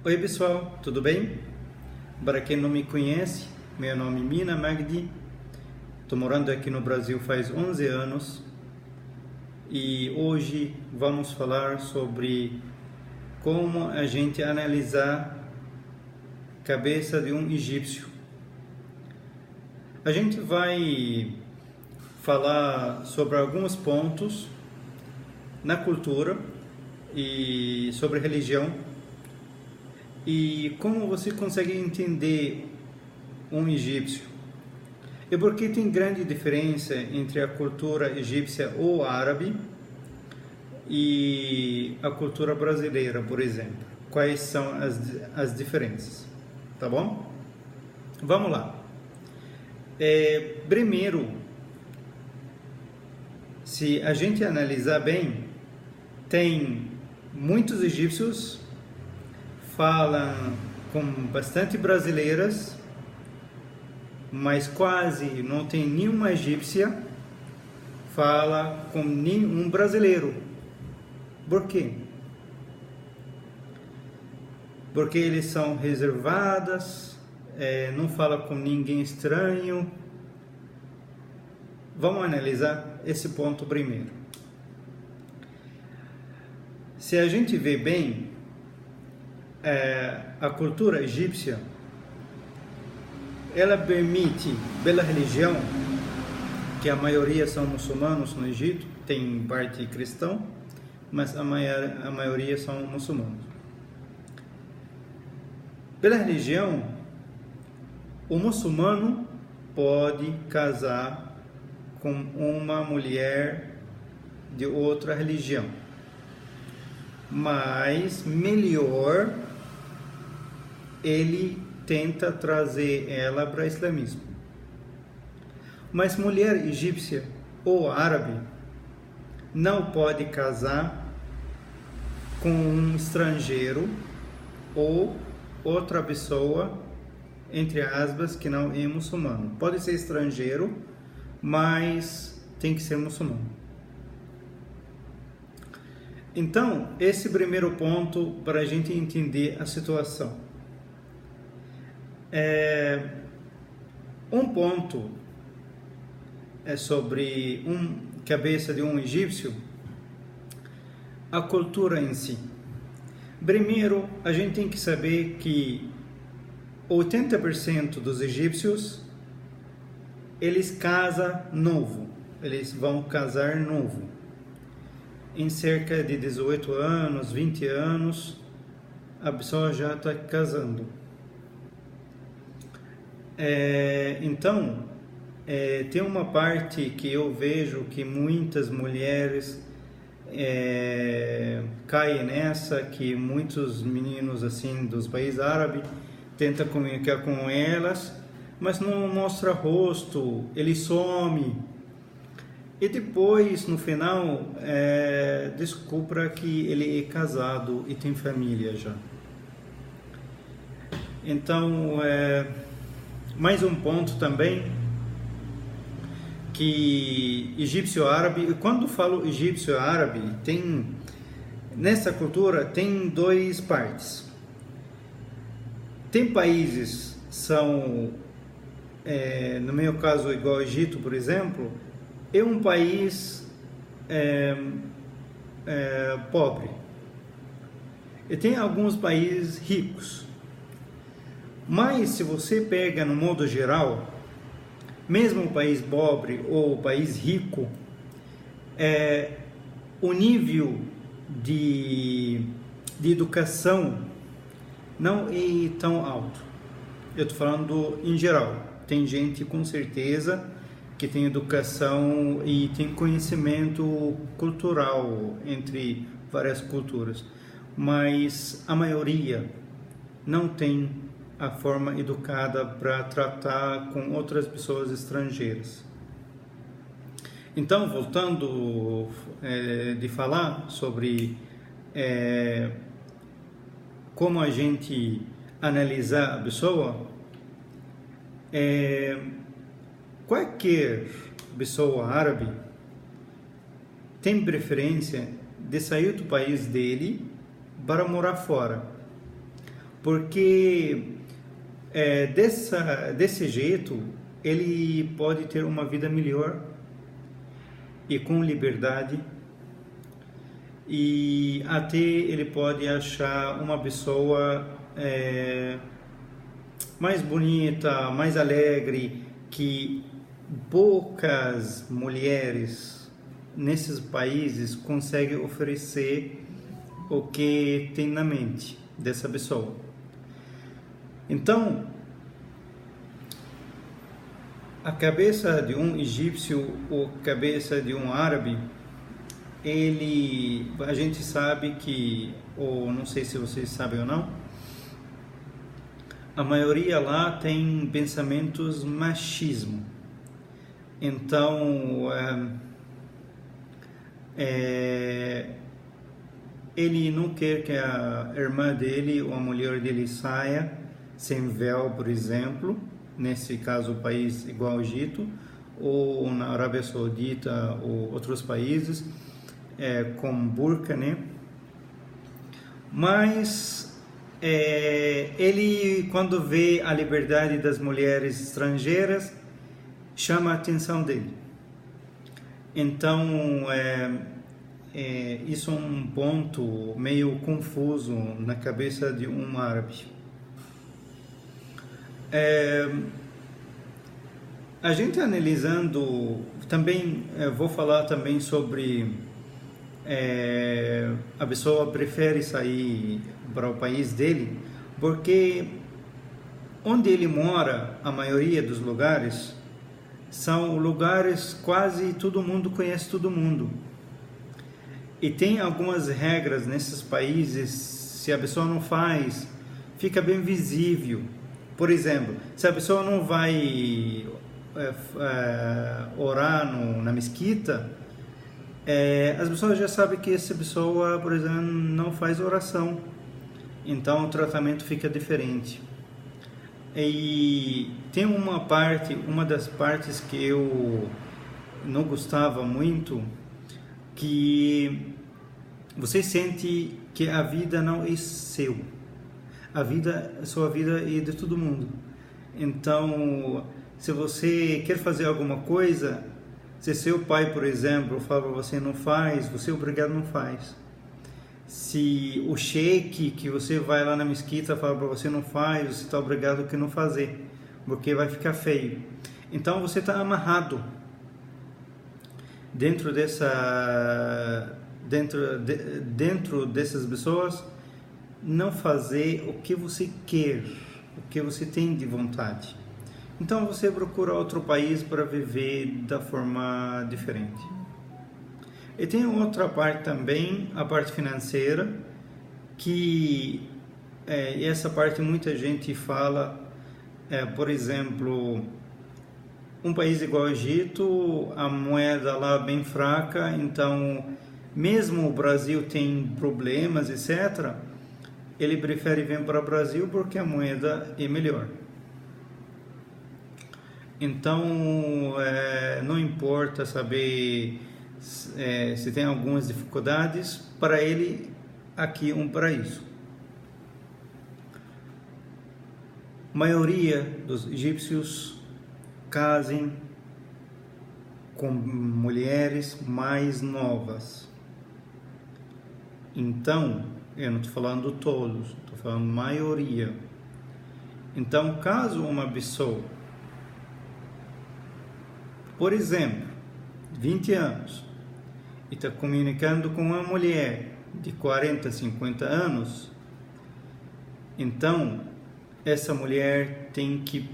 Oi pessoal, tudo bem? Para quem não me conhece, meu nome é Mina Magdi, estou morando aqui no Brasil faz 11 anos e hoje vamos falar sobre como a gente analisar a cabeça de um egípcio. A gente vai falar sobre alguns pontos na cultura e sobre religião e como você consegue entender um egípcio. E porque tem grande diferença entre a cultura egípcia ou árabe e a cultura brasileira, por exemplo. Quais são as diferenças? Tá bom? Vamos lá. Primeiro, se a gente analisar bem, tem muitos egípcios falam com bastante brasileiras, mas quase não tem nenhuma egípcia fala com nenhum brasileiro. Por quê? Porque eles são reservadas, não falam com ninguém estranho. Vamos analisar esse ponto primeiro. Se a gente vê bem, a cultura egípcia, ela permite, pela religião, que a maioria são muçulmanos no Egito, tem parte cristão, mas a maioria são muçulmanos. Pela religião, o muçulmano pode casar com uma mulher de outra religião, mas melhor ele tenta trazer ela para o islamismo. Mas mulher egípcia ou árabe não pode casar com um estrangeiro ou outra pessoa, entre aspas, que não é muçulmano. Pode ser estrangeiro, mas tem que ser muçulmano. Então, esse primeiro ponto para a gente entender a situação. Um ponto é sobre cabeça de um egípcio, a cultura em si. Primeiro, a gente tem que saber que 80% dos egípcios eles casam novo, eles vão casar novo. Em cerca de 18 anos, 20 anos, a pessoa já está casando. Então, tem uma parte que eu vejo que muitas mulheres caem nessa, que muitos meninos assim dos países árabes tentam comunicar com elas, mas não mostra rosto, ele some. E depois, no final, descobre que ele é casado e tem família já. Então, mais um ponto também, que egípcio-árabe, quando falo egípcio-árabe, nessa cultura tem duas partes. Tem países, no meu caso, igual ao Egito, por exemplo, é um país pobre. E tem alguns países ricos. Mas se você pega no modo geral, mesmo o país pobre ou o país rico, o nível de educação não é tão alto. Eu estou falando em geral. Tem gente com certeza que tem educação e tem conhecimento cultural entre várias culturas, mas a maioria não tem a forma educada para tratar com outras pessoas estrangeiras. Então, voltando de falar sobre como a gente analisar a pessoa, qualquer pessoa árabe tem preferência de sair do país dele para morar fora. porque desse jeito ele pode ter uma vida melhor e com liberdade, e até ele pode achar uma pessoa mais bonita, mais alegre, que poucas mulheres nesses países conseguem oferecer o que tem na mente dessa pessoa. Então, a cabeça de um egípcio ou cabeça de um árabe, a gente sabe que, ou não sei se vocês sabem ou não, a maioria lá tem pensamentos machismo. Então, ele não quer que a irmã dele ou a mulher dele saia sem véu, por exemplo, nesse caso o país igual ao Egito, ou na Arábia Saudita ou outros países, com burca, né? Mas ele, quando vê a liberdade das mulheres estrangeiras, chama a atenção dele. Então, isso é um ponto meio confuso na cabeça de um árabe. A gente analisando, também vou falar também sobre a pessoa prefere sair para o país dele, porque onde ele mora, a maioria dos lugares, são lugares quase todo mundo conhece todo mundo. E tem algumas regras nesses países, se a pessoa não faz, fica bem visível. Por exemplo, se a pessoa não vai orar na mesquita, as pessoas já sabem que essa pessoa, por exemplo, não faz oração. Então o tratamento fica diferente. E tem uma das partes que eu não gostava muito, que você sente que a vida não é seu. A sua vida é de todo mundo. Então, se você quer fazer alguma coisa, se seu pai, por exemplo, fala para você não faz, você é obrigado não faz. Se o sheik que você vai lá na mesquita fala para você não faz, você está obrigado a não fazer, porque vai ficar feio. Então você está amarrado dentro dessas pessoas, não fazer o que você quer, o que você tem de vontade. Então você procura outro país para viver da forma diferente. E tem outra parte também, a parte financeira, que essa parte muita gente fala, por exemplo, um país igual ao Egito, a moeda lá bem fraca, então mesmo o Brasil tem problemas, etc., ele prefere vir para o Brasil porque a moeda é melhor. Então, não importa saber se tem algumas dificuldades, para ele aqui é um paraíso. A maioria dos egípcios casam com mulheres mais novas. Então, eu não estou falando todos, estou falando maioria. Então, caso uma pessoa, por exemplo, 20 anos, e está comunicando com uma mulher de 40, 50 anos, então essa mulher tem que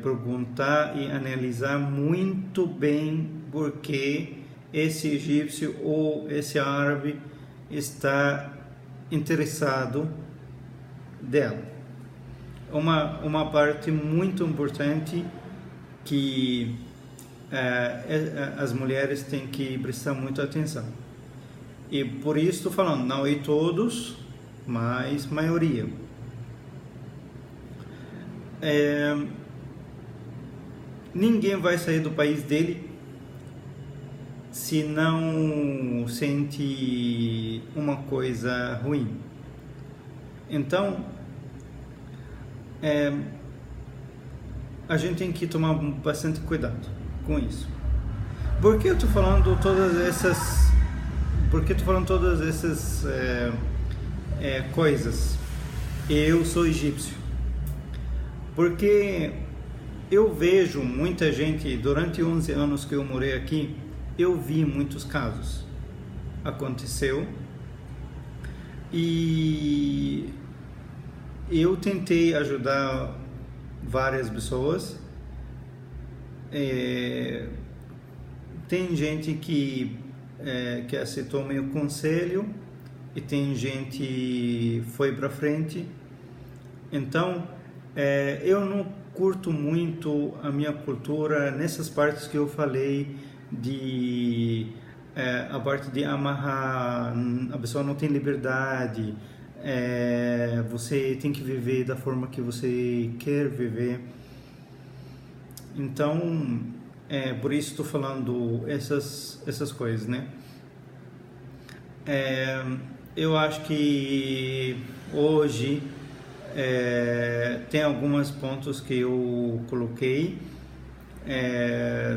perguntar e analisar muito bem porque esse egípcio ou esse árabe está interessado dela. Uma parte muito importante que as mulheres têm que prestar muita atenção. E por isso estou falando, não é todos, mas maioria. Ninguém vai sair do país dele se não sente uma coisa ruim. Então, a gente tem que tomar bastante cuidado com isso. Por que eu estou falando todas essas coisas? Eu sou egípcio. Porque eu vejo muita gente, durante 11 anos que eu morei aqui, eu vi muitos casos. Aconteceu. E eu tentei ajudar várias pessoas. Tem gente que aceitou meu conselho e tem gente que foi para frente. Então, eu não curto muito a minha cultura nessas partes que eu falei a parte de amarrar, a pessoa não tem liberdade, você tem que viver da forma que você quer viver. Então, por isso estou falando essas coisas, né? Eu acho que hoje tem alguns pontos que eu coloquei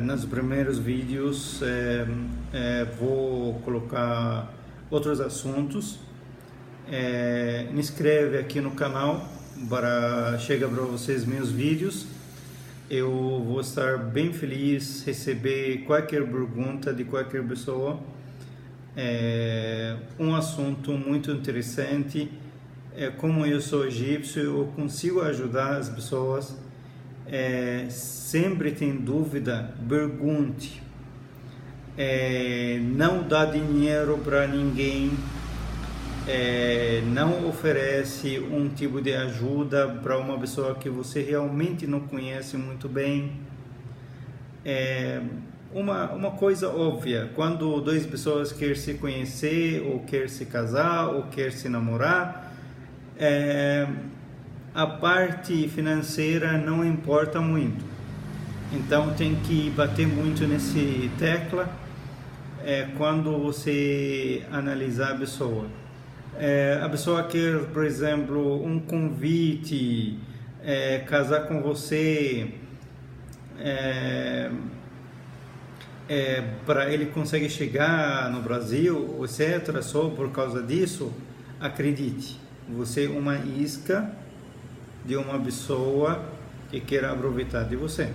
nos primeiros vídeos. Vou colocar outros assuntos. Me inscreve aqui no canal para chegar para vocês meus vídeos. Eu vou estar bem feliz receber qualquer pergunta de qualquer pessoa. Um assunto muito interessante. Como eu sou egípcio, eu consigo ajudar as pessoas. Sempre tem dúvida, pergunte. Não dá dinheiro para ninguém. Não oferece um tipo de ajuda para uma pessoa que você realmente não conhece muito bem. Uma coisa óbvia, quando duas pessoas querem se conhecer, ou querem se casar, ou querem se namorar, a parte financeira não importa muito. Então tem que bater muito nesse tecla quando você analisar a pessoa. A pessoa quer, por exemplo, um convite, casar com você, para ele conseguir chegar no Brasil, etc. Só por causa disso, acredite, você é uma isca de uma pessoa que quer aproveitar de você.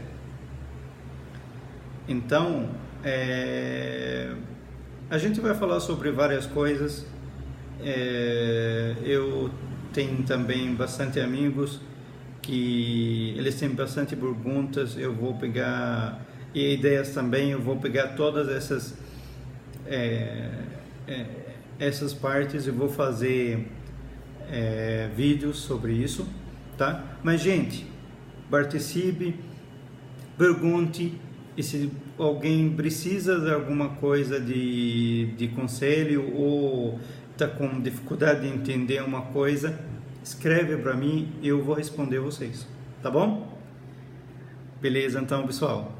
Então, a gente vai falar sobre várias coisas. Eu tenho também bastante amigos que eles têm bastante perguntas. Eu vou pegar, e ideias também, eu vou pegar todas essas partes e vou fazer vídeos sobre isso, tá? Mas, gente, participe, pergunte, e se alguém precisa de alguma coisa de conselho ou está com dificuldade de entender uma coisa, escreve para mim e eu vou responder vocês, tá bom? Beleza, então, pessoal,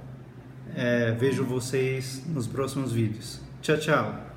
vejo vocês nos próximos vídeos. Tchau, tchau!